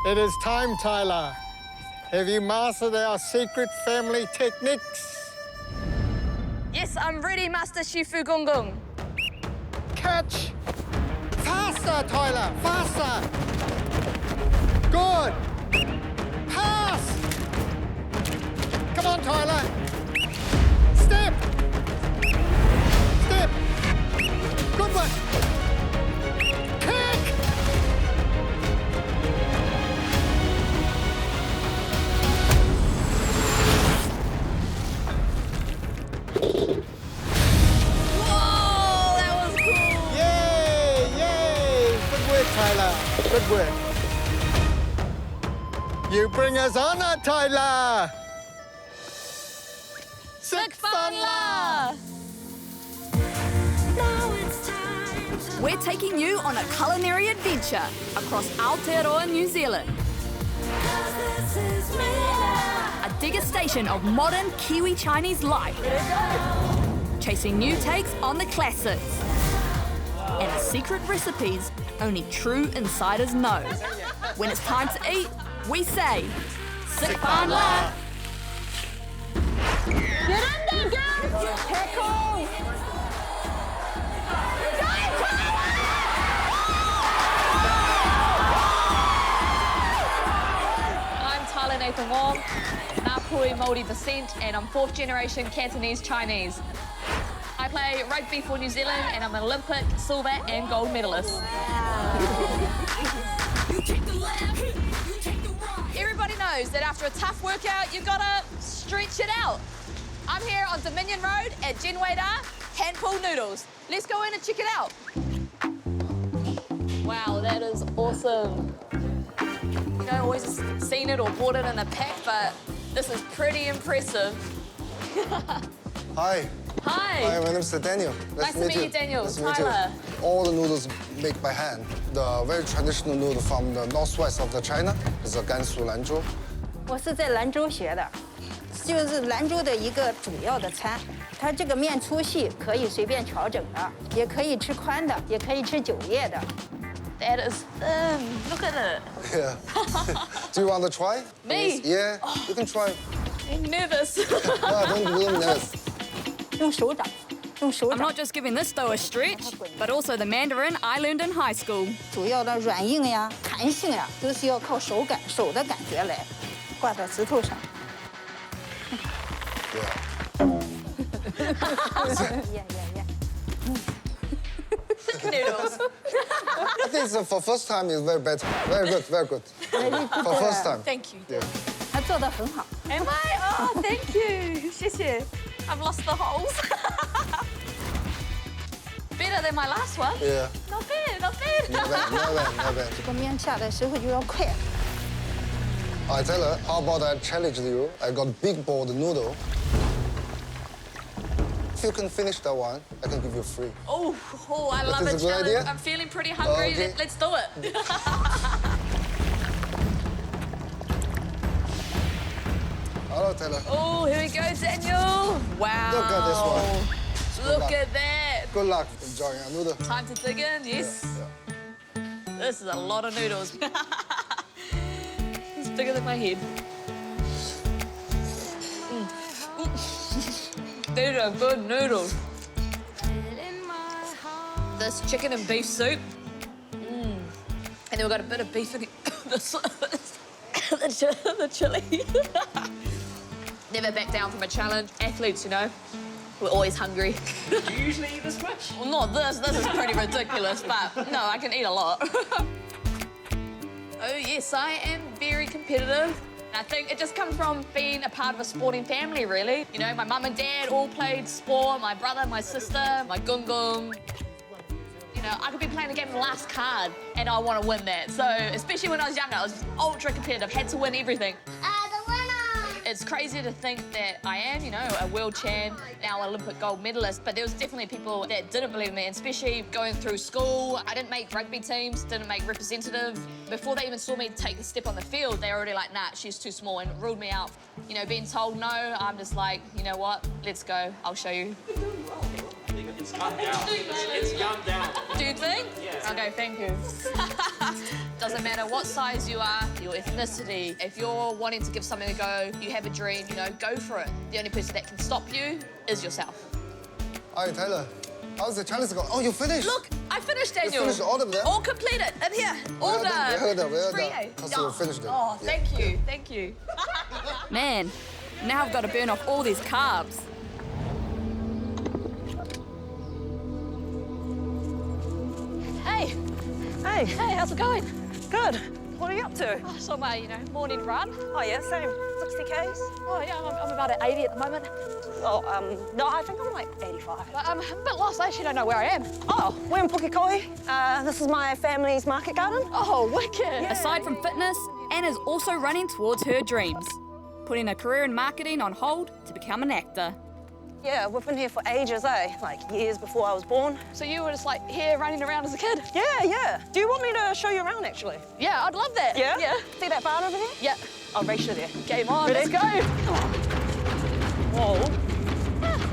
It is time, Tyla. Have you mastered our secret family techniques? Yes, I'm ready, Master Shifu Gung Gung. Catch! Faster, Tyla, faster! Good! Pass! Come on, Tyla! Step! Step! Good one! Kick! Whoa, that was cool. Yay! Yay! Good work, Tyla. Good work. You bring us honor, Tyla! Sick fun la! We're taking you on a culinary adventure across Aotearoa, New Zealand. A degustation of modern Kiwi Chinese life. Chasing new takes on the classics. And secret recipes only true insiders know. When it's time to eat, we say, Sick fun la! Get in there, girls! Pukekohe! I'm Tyla Nathan-Wong, Ngāpuhi Māori descent, and I'm fourth generation Cantonese Chinese. I play rugby for New Zealand, and I'm an Olympic, silver, and gold medalist. Everybody knows that after a tough workout, you've got to stretch it out. I'm here on Dominion Road at Genwaida, hand pull noodles. Let's go in and check it out. Wow, that is awesome. You know, always seen it or bought it in a pack, but this is pretty impressive. Hi. Hi. Hi, my name is Daniel. Nice to meet you, Daniel. Nice to meet Tyla. you. All the noodles made by hand. The very traditional noodle from the northwest of the China is the Gansu Lanzhou. 我是在兰州学的，就是兰州的一个主要的餐。它这个面粗细可以随便调整的，也可以吃宽的，也可以吃9叶的。 That is thin. Look at it. Yeah. Do you want to try? Me? Yeah, you can try. I'm nervous. No, don't be nervous. 用手掌，用手 I'm 掌 not。just giving this dough a stretch, but also the Mandarin I learned in high school. 主要的软硬呀、弹性呀，都是要靠手感、手的感觉来挂在石头上。 Yeah. Noodles. I think it's, for first time it's very better. Very good, very good. For first time. Thank you. Yeah. 他做的很好。 Am I? Oh, thank you. 谢谢. I've lost the holes. Better than my last one. Yeah. Not bad, not bad. Not bad, not bad, not bad. 这个面下的时候就要快。 I tell her, how about I challenge you? I got big bowl noodle. If you can finish that one, I can give you free. Oh, I love This a is a good challenge. idea? I'm feeling pretty hungry. Okay. Let's do it. Hello, Tyla. Oh, here we go, Daniel. Wow. Look at this one. Look luck. at that. Good luck enjoying a noodle. Time to dig in, yes. Yeah. This is a lot of noodles. It's bigger than my head. These are good noodles. This chicken and beef soup. And then we've got a bit of beef in it. the chili. Never back down from a challenge. Athletes, you know, we're always hungry. Do you usually eat this much? Well, not this. This is pretty ridiculous, but no, I can eat a lot. Oh, yes, I am very competitive. I think it just comes from being a part of a sporting family, really. You know, my mum and dad all played sport, my brother, my sister, my Gung Gung. You know, I could be playing a game of the last card and I want to win that. So, especially when I was younger, I was ultra competitive, had to win everything. The winner! It's crazy to think that I am, you know, a world champ, now Olympic gold medalist, but there was definitely people that didn't believe in me, and especially going through school. I didn't make rugby teams, didn't make representative. Before they even saw me take a step on the field, they were already like, nah, she's too small, and ruled me out. You know, being told no, I'm just like, you know what, let's go, I'll show you. It's gone down. It's gone down. Do you think? Yes. Okay, thank you. Doesn't matter what size you are, your ethnicity. If you're wanting to give something a go, you have a dream, you know, go for it. The only person that can stop you is yourself. Hi, Tyler. How's the challenge going? Oh, you finished? Look, I finished, Daniel. finished all of them? All completed. In here. All Well done, done. well Free, done. eh? Because you finished them. Oh, Yeah. thank you, thank you. Man, now I've got to burn off all these carbs. Hey, Hey, hey, how's it going? good. What are you up to? Oh, so my, morning run. Oh, yeah, same. 60 Ks? Oh, yeah, I'm about at 80 at the moment. Oh, no, I think I'm like 85. But I'm a bit lost. I actually don't know where I am. Oh, we're in Pukekohe. This is my family's market garden. Oh, wicked. Aside from fitness, Anna's also running towards her dreams, putting a career in marketing on hold to become an actor. Yeah, we've been here for ages, eh? Like years before I was born. So you were just like here running around as a kid? Yeah, yeah. Do you want me to show you around, actually? Yeah, I'd love that. Yeah? Yeah. See that barn over there? Yeah. I'll race you there. Game on. Ready? Let's go. Whoa.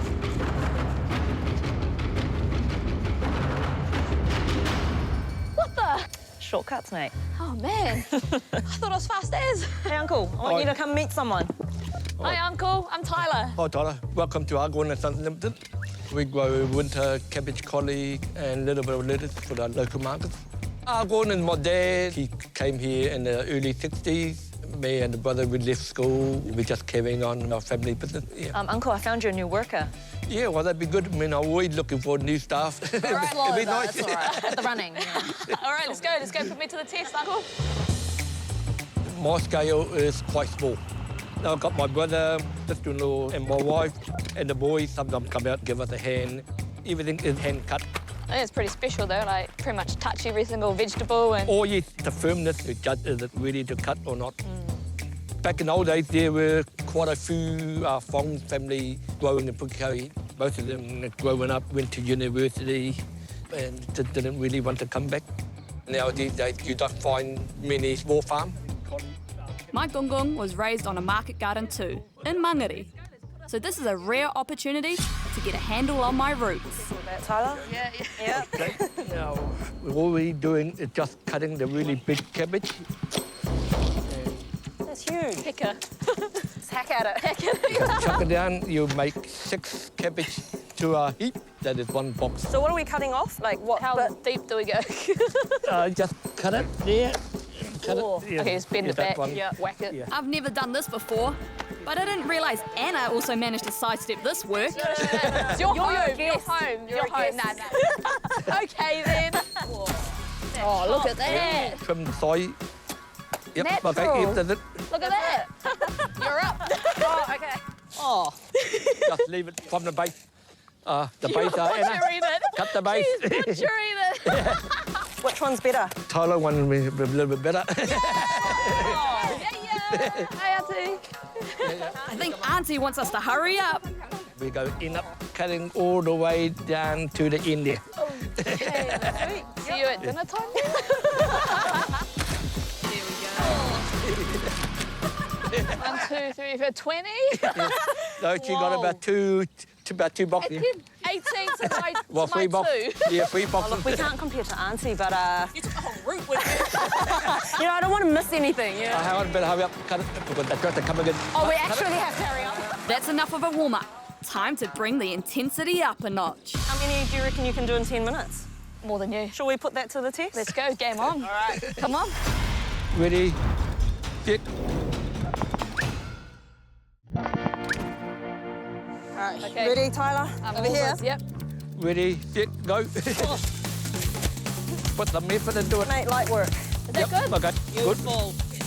What the? Shortcuts, mate. Oh, man. I thought I was fast as. Hey, Uncle, I want you to come meet someone. Hi, Uncle. I'm Tyler. Hi, Tyler. Welcome to Auckland and Sons Limited. We grow winter cabbage, collie, and a little bit of lettuce for the local market. Auckland is my dad. He came here in the early 60s. Me and the brother, we left school. We're just carrying on our family business. Yeah, Uncle, I found you a new worker. yeah, well, that'd be good. I mean, I'm always looking for new staff. All right, It'd be nice. That's all right. At the running. Yeah. All right, let's go. Let's go. Put me to the test, Uncle. My scale is quite small. I've got my brother, sister-in-law, and my wife, and the boys sometimes come out and give us a hand. Everything is hand-cut. I think it's pretty special, though. Like, pretty much touch every single vegetable and... Or yes, the firmness to judge is it ready to cut or not. Back in old days, there were quite a few Fong family growing in Pukekohe. Most of them growing up went to university and just didn't really want to come back. Nowadays, you don't find many small farms. My Gung Gung was raised on a market garden too, in Mangere. So this is a rare opportunity to get a handle on my roots. That, Tyler? Yeah, Yeah. Now, all we're doing is just cutting the really big cabbage. That's huge. Picker. Let's hack at it. Chop it down, you make 6 cabbage to a heap. That is 1 box. So what are we cutting off? Like what? How bit? deep do we go? Just cut it there. Cut Oh. it. Yeah, Okay, just bend yeah, it that back. one. Yeah. Whack it. Yeah. I've never done this before, but I didn't realise Anna also managed to sidestep this work. It's your home. Your home. You're Your a home. guest. Nah. Okay, then. Oh, look at that. Trim the soy. Yep, Natural. okay, after that, Look at that. You're up. Oh, okay. Oh. just leave it from the base. The base, You're Anna, butchering it. cut the base. She's butchering it. Which one's better? Tyler one a little bit better. Oh, yeah. Hi, Auntie. I think Auntie wants us to hurry up. We go in up, cutting all the way down to the end there. Okay, sweet. See you at dinner time. Here we go. 1, 2, 3, 4, 20. So she got about two boxes. 18 to my, Well, to 3 my boxes. 2. Yeah, 3 Oh, boxes. look, we can't compare to Auntie, but You took a whole route with you. you know, I don't want to miss anything. Yeah. Hang on, better hurry up, cut it. Because the tractor coming in. Oh, we actually have to hurry up. That's enough of a warm-up. Time to bring the intensity up a notch. How many do you reckon you can do in 10 minutes? More than you. Shall we put that to the test? Let's go, game on. All right. Come on. Ready, set. All right. Okay. Ready, Tyler? I'm Over all here. good. Yep. Ready, set, go. Put some effort into it. Mate, light work. Is that good? Okay, good.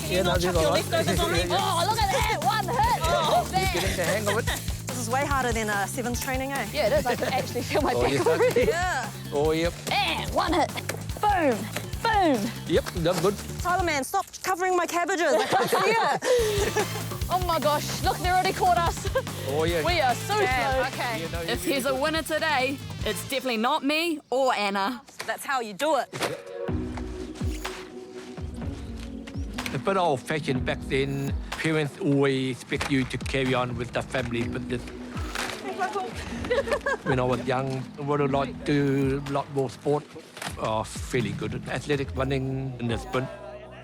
Yeah, not chuck your leftovers on me? Oh, look at that. 1 hit. Oh, Getting the hang of it. This is way harder than Sevens training, eh? Yeah, it is. I can actually feel my Oh, back yes, already. Yeah. Oh, yep. And 1 hit. Boom. Boom. Yep, that's good. Tyler, man, stop covering my cabbages. I can't see it. Oh my gosh. Look, they already caught us. Oh, yeah. We are so slow. Okay. You know, If there's a winner today, it's definitely not me or Anna. That's how you do it. a bit old-fashioned back then. Parents always expect you to carry on with the family business. Hey, Michael. When I was young, I would have liked to do a lot more sport. Fairly good at athletic running and the sprint.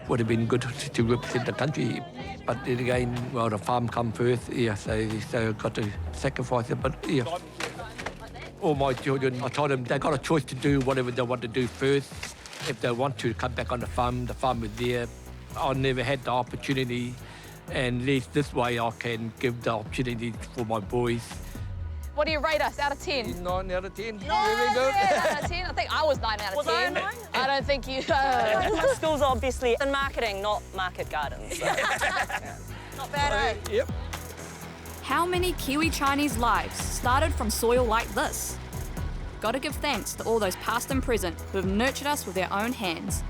Would have been good to represent the country. But then again, well, the farm come first, yeah, so got to sacrifice it. But yeah, all my children, I told them they got a choice to do whatever they want to do first. If they want to come back on the farm is there. I never had the opportunity, and at least this way I can give the opportunity for my boys. What do you rate us out of 10? 9 out of 10. Very good. 9 out of 10. I think I was 9 out of 10. Was I a 9? I don't think you... My school's obviously in marketing, not market gardens. So. Not bad, eh? Yep. How many Kiwi Chinese lives started from soil like this? Gotta give thanks to all those past and present who have nurtured us with their own hands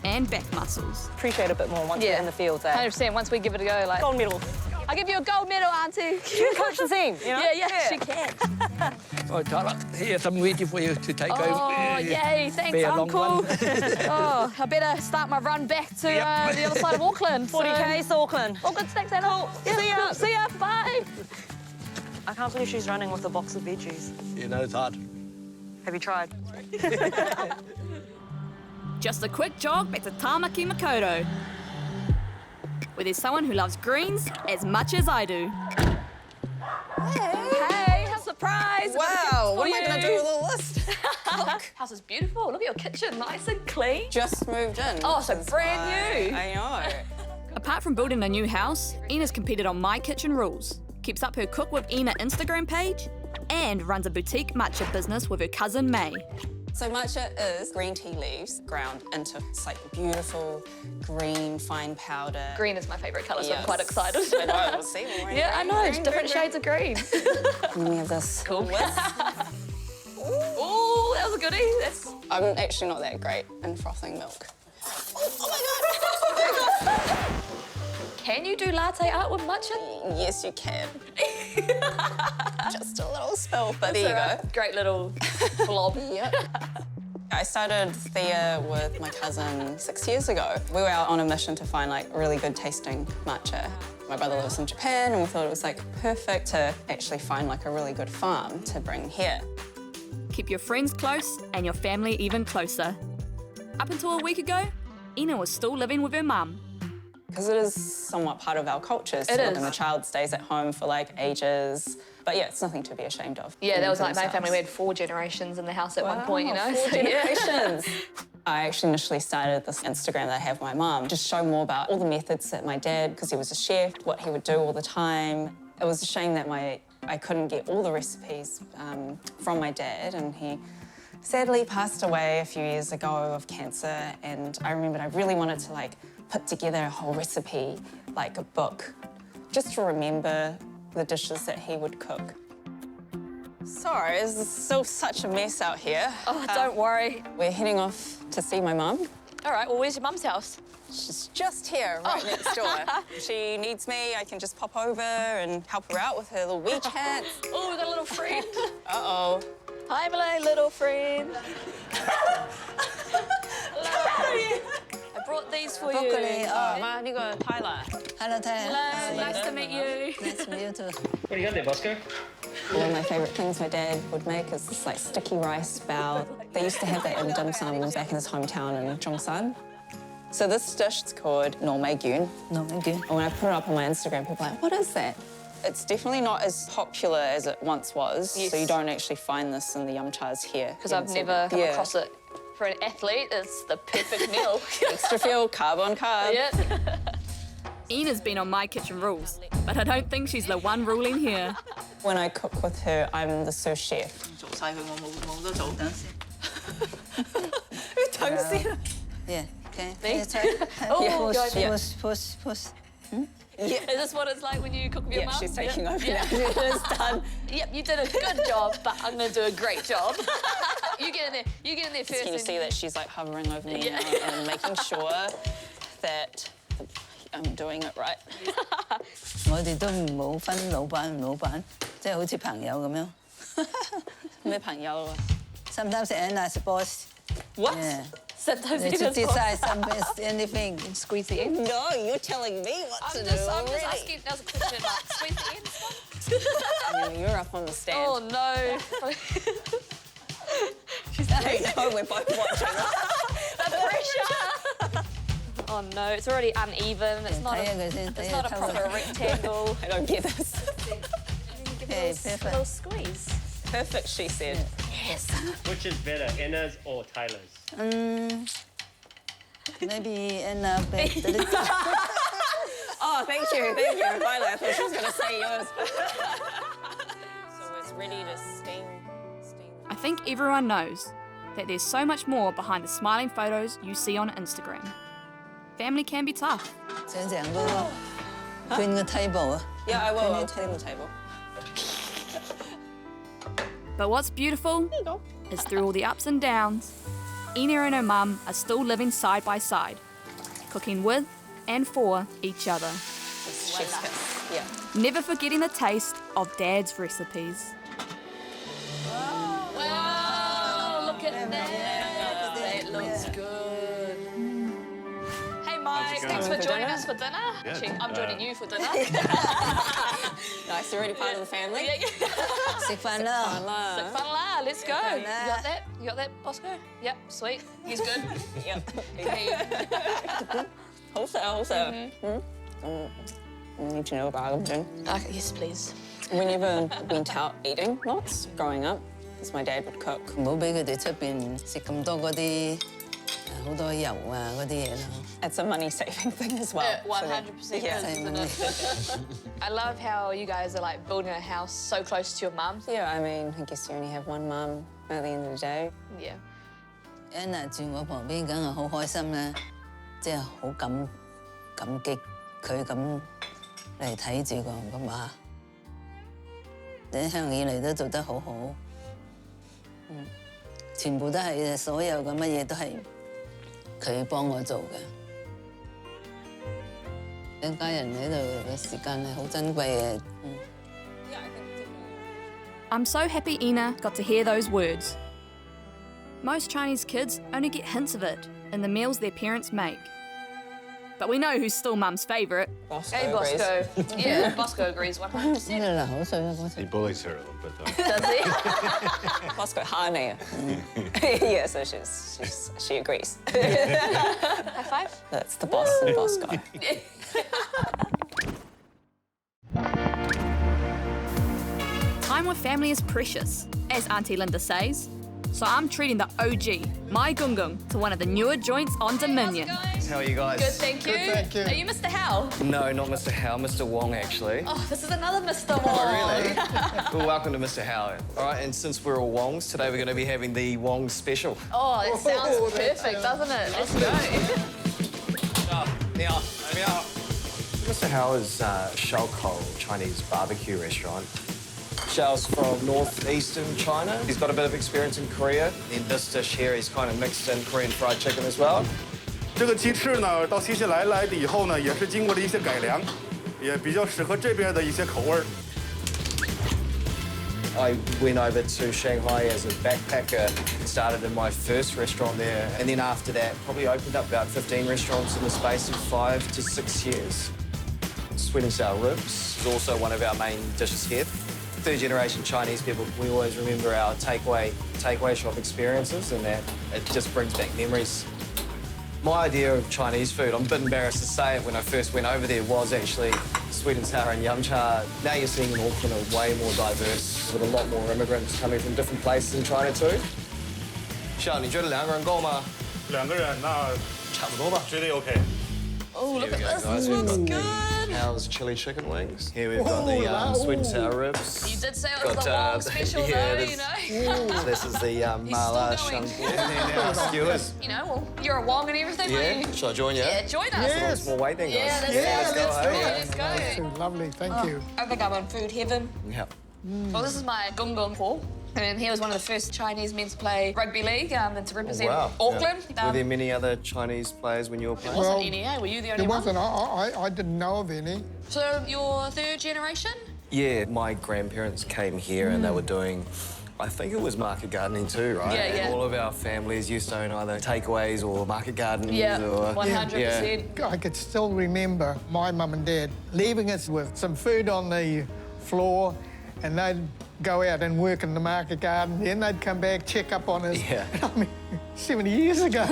and back muscles. Appreciate a bit more once we're in the field, eh? 100%, once we give it a go. Like, Gold medal. I'll give you a gold medal, Auntie. She can coach the team, you know? Yeah, she can. Oh, Tyla, here's some waiting for you to take over. Oh, yay, thanks, Be a long Uncle. one. Oh, I better start my run back to the other side of Auckland. 40K to Auckland. All good, thanks, Anna. Yeah, see ya, bye. I can't believe she's running with a box of veggies. You know, it's hard. Have you tried? Just a quick jog back to Tamaki Makaurau, where there's someone who loves greens as much as I do. Hey, surprise. Wow, what am I going to do with all this? House is beautiful. Look at your kitchen, nice and clean. Just moved in. Oh, so brand new. I know. Apart from building a new house, Enna's competed on My Kitchen Rules, keeps up her Cook with Enna Instagram page, and runs a boutique matcha business with her cousin May. So matcha is green tea leaves ground into like beautiful green fine powder. Green is my favourite colour, so I'm Yes. quite excited. I know, we'll see. We're wearing Yeah, I green, know, green, different green, shades of green. And then we have this. Cool. whisk. Ooh, that was a goodie. That's... I'm actually not that great in frothing milk. Oh my God! Can you do latte art with matcha? Yes, you can. Just a little spill, but there you go. Great little blob. Yep. I started the year with my cousin 6 years ago. We were out on a mission to find like really good tasting matcha. My brother lives in Japan and we thought it was like perfect to actually find like a really good farm to bring here. Keep your friends close and your family even closer. Up until a week ago, Enna was still living with her mum. Because it is somewhat part of our culture. So when the child stays at home for like ages. But yeah, it's nothing to be ashamed of. Yeah, that was like my family. We had 4 generations in the house at one point, you know? 4 So, yeah. generations. I actually initially started this Instagram that I have with my mum, just show more about all the methods that my dad, because he was a chef, what he would do all the time. It was a shame that I couldn't get all the recipes from my dad, and he sadly passed away a few years ago of cancer. And I remembered I really wanted to like put together a whole recipe, like a book, just to remember the dishes that he would cook. Sorry, there's still such a mess out here. Oh, don't worry. We're heading off to see my mum. All right, well, where's your mum's house? She's just here, right next door. If she needs me, I can just pop over and help her out with her little WeChat. Oh, we've got a little friend. Uh-oh. Hi, my little friend. Hello. I brought these for you. Oh, you got Tyla. Hello, Tyla. Hello, nice to meet you. Nice to meet you too. What do you got there, Bosco? One of my favourite things my dad would make is this like sticky rice bowl. They used to have that in dim sum back in his hometown in Zhongshan. So this dish is called no mai gyun. No, thank you. And when I put it up on my Instagram, people are like, what is that? It's definitely not as popular as it once was. Yes. So you don't actually find this in the yumchas here. Because I've never come across it. For an athlete, it's the perfect meal. Extra fuel, carb on carb. Yeah. Enna's been on My Kitchen Rules, but I don't think she's the one ruling here. When I cook with her, I'm the sous chef. Yeah, okay. Me? Let's try. Oh, push, God. push. Is this what it's like when you cook with your Yeah, mum? she's taking over now. It's done. Yep, you did a good job, but I'm going to do a great job. You get in there first. Can you see that she's like hovering over me now and making sure that I'm doing it right? 我哋都冇分老闆唔老闆，即係好似朋友咁樣。咩朋友啊？ Sometimes Anna's boss. What? Yeah. Set those To editors decide off. anything. Squeeze the ends. No, you're telling me what to do. I'm just already. asking, that was a question, like, squeeze the ends. You're up on the stand. Oh, no. No, we're both watching. The pressure. Oh, no, it's already uneven. It's not a proper rectangle. I don't get this. Okay, A little perfect. squeeze. Perfect, she said. Yes. Which is better, Enna's or Tyla's? Maybe Enna, but Oh, thank you, Tyla. I thought she was going to say yours. So it's ready to steam. I think everyone knows that there's so much more behind the smiling photos you see on Instagram. Family can be tough. 想講嗰個 clean 個 table 啊。 Yeah, I will. I'll clean the table. But what's beautiful is through all the ups and downs, Enna and her mum are still living side by side, cooking with and for each other, Chef's kiss. Yeah. never forgetting the taste of Dad's recipes. Wow, look at that. That looks good. Hey, Mike, thanks for joining us for dinner. Actually, I'm joining you for dinner. Nice, you're already part of the family. Yeah. 食飯啦。 Fun la, let's go. Fun You la. got that? You got that, Bosco? Yep, sweet. He's good. Yep. Okay. Also. I need to know about them. Okay, yes, please. We never went out eating lots growing up, because my dad would cook. 唔好俾佢哋出邊食咁多嗰啲好多油啊嗰啲嘢啦。 It's a money-saving thing as well. 100% Yeah. is, isn't it? I love how you guys are like building a house so close to your mum. Yeah, I mean, I guess you only have one mum at the end of the day. Yeah. Enna 住我旁邊，梗係好開心啦，即係好感激佢咁嚟睇住個媽。你一向以嚟都做得好好，全部都係所有嘅乜嘢都係佢幫我做嘅。一家人喺度嘅時間係好珍貴嘅。 I'm so happy Enna got to hear those words. Most Chinese kids only get hints of it in the meals their parents make. But we know who's still Mum's favourite. Bosco Hey, agrees. Bosco. Yeah, Bosco agrees 100%. 咩嗱口水啊嗰時 He bullies her a little bit, though. Does he? Bosco Hane. Yeah, so she agrees. High five? That's the boss and Bosco. Time with family is precious, as Auntie Linda says. So I'm treating the OG, my Gung Gung, to one of the newer joints on Dominion. How are you guys? Good, thank you. Good, thank you. Are you Mr. Howell? No, not Mr. Howe, Mr. Wong, actually. Oh, this is another Mr. Wong. Oh, really? Well, welcome to Mr. Howe. All right, and since we're all Wongs, today we're going to be having the Wong special. Oh, that sounds perfect, doesn't it? Let's go. Mr. Howe is Shaokou Chinese barbecue restaurant. Xiao's from northeastern China. He's got a bit of experience in Korea. In this dish here, he's kind of mixed in Korean fried chicken as well. 这个鸡翅呢，到新西兰来的以后呢，也是经过了一些改良，也比较适合这边的一些口味儿。 I went over to Shanghai as a backpacker, started in my first restaurant there, and then after that, probably opened up about 15 restaurants in the space of 5 to 6 years. Sweet and sour ribs is also one of our main dishes here. Third generation Chinese people, we always remember our takeaway shop experiences, and that it just brings back memories. My idea of Chinese food, I'm a bit embarrassed to say it, when I first went over there, was actually sweet and sour and yum cha. Now you're seeing in Auckland are way more diverse, with a lot more immigrants coming from different places in China too. Xiao, 你觉得两个人够吗？两个人那差不多吧，绝对 OK。 Oh, look Here we at go, this. guys. This looks good. How's chili chicken wings? Here we've got the sweet and sour ribs. You did say it was Got, the Wong special, yeah, though, it you is. know. So this is the mala still going. shang and our skewers. You know, well, you're a Wong and everything, Yeah, aren't you? shall I join you? Yeah, join us. Yes. More weight then, guys. Yeah, let's Yeah, go. let's do it. Let's go. That's lovely, thank you. I think I'm in food heaven. Yeah. Well, this is my Gung Gung Paul. And he was one of the first Chinese men to play rugby league and to represent Auckland. Yeah. Were there many other Chinese players when you were playing? Wasn't any, eh? Were you the only There one? wasn't. I didn't know of any. So you're third generation? Yeah, my grandparents came here and they were doing, I think it was market gardening too, right? Yeah, yeah. All of our families used to own either takeaways or market gardens. Yeah, or, 100%. I could still remember my mum and dad leaving us with some food on the floor, and they'd go out and work in the market garden. Then they'd come back, check up on us. Yeah. I mean, 70 years ago.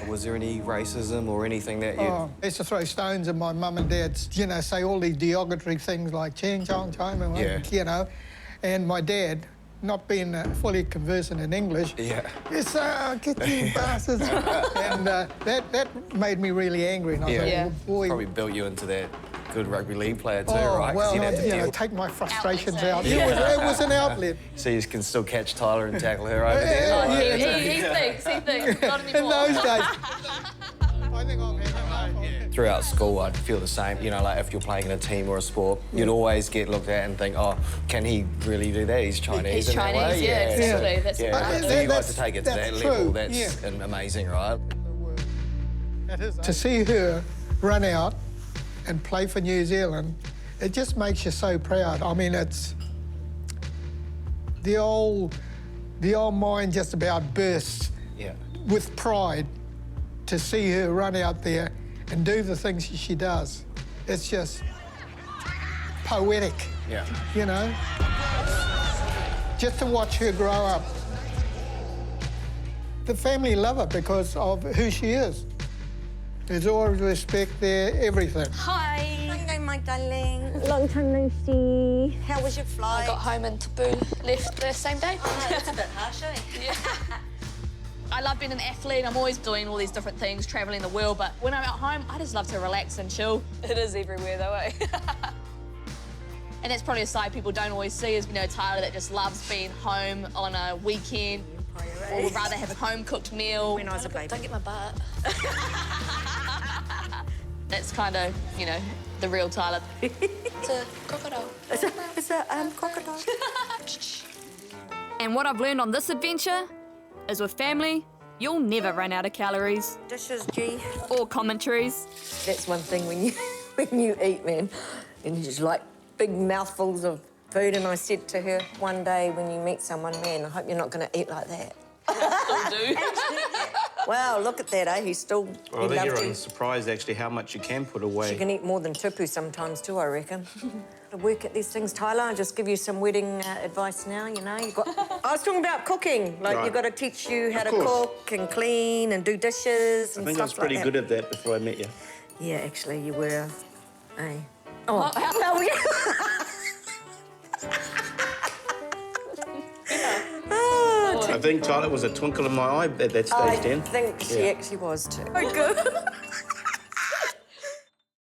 Was there any racism or anything that you... Oh, I used to throw stones at my mum and dad's, you know, say all these derogatory things like ching, chong, chong, you know. And my dad, not being fully conversant in English, yes, get you bastards. And that made me really angry. And I thought, well, boy... Probably built you into that good rugby league player too, Oh, right? well, You'd have to you know, deal- take my frustrations out. Yeah. It was an outlet. So you can still catch Tyler and tackle her over there? Yeah, like- He thinks, not In anymore. those days. I think I've had Throughout school, I'd feel the same. You know, like if you're playing in a team or a sport, you'd always get looked at and think, oh, can he really do that? He's Chinese. He's in that Chinese, way. yeah, exactly. That's yeah. what I So do. you guys to take it to that that's level, true, that's amazing, right? To see her run out and play for New Zealand, it just makes you so proud. I mean, it's... The old mind just about bursts with pride to see her run out there and do the things she does. It's just poetic, you know? Just to watch her grow up. The family love her because of who she is. There's always respect there, everything. Hi. Hello, my darling. Long time no see. How was your flight? I got home and Taboo left the same day. Oh, that's a bit harsh, eh? Yeah. I love being an athlete. I'm always doing all these different things, traveling the world, but when I'm at home, I just love to relax and chill. It is everywhere though, eh? And that's probably a side people don't always see is, you know, Tyler that just loves being home on a weekend. Or would rather have a home-cooked meal. When I was a baby. Don't get my butt. That's kind of, you know, the real Tyler. It's a crocodile. It's a crocodile. And what I've learned on this adventure is with family, you'll never run out of calories. Dishes, G. Or commentaries. That's one thing when you eat, man, and you just like big mouthfuls of food. And I said to her one day, when you meet someone, man, I hope you're not going to eat like that. Still do. Wow, look at that, eh? He's still... Well, I think everyone's surprised, actually, how much you can put away. She can eat more than tupu sometimes, too, I reckon. To work at these things, Tyler, I'll just give you some wedding advice now, you know. You've got... I was talking about cooking. Like, Right. you've got to teach you how to cook and clean and do dishes and I think I was stuff like pretty that. good at that before I met you. Yeah, actually, you were. Eh? Oh, how are you? I think Tyler was a twinkle in my eye at that stage, Dan. I think she actually was, too. Oh, good.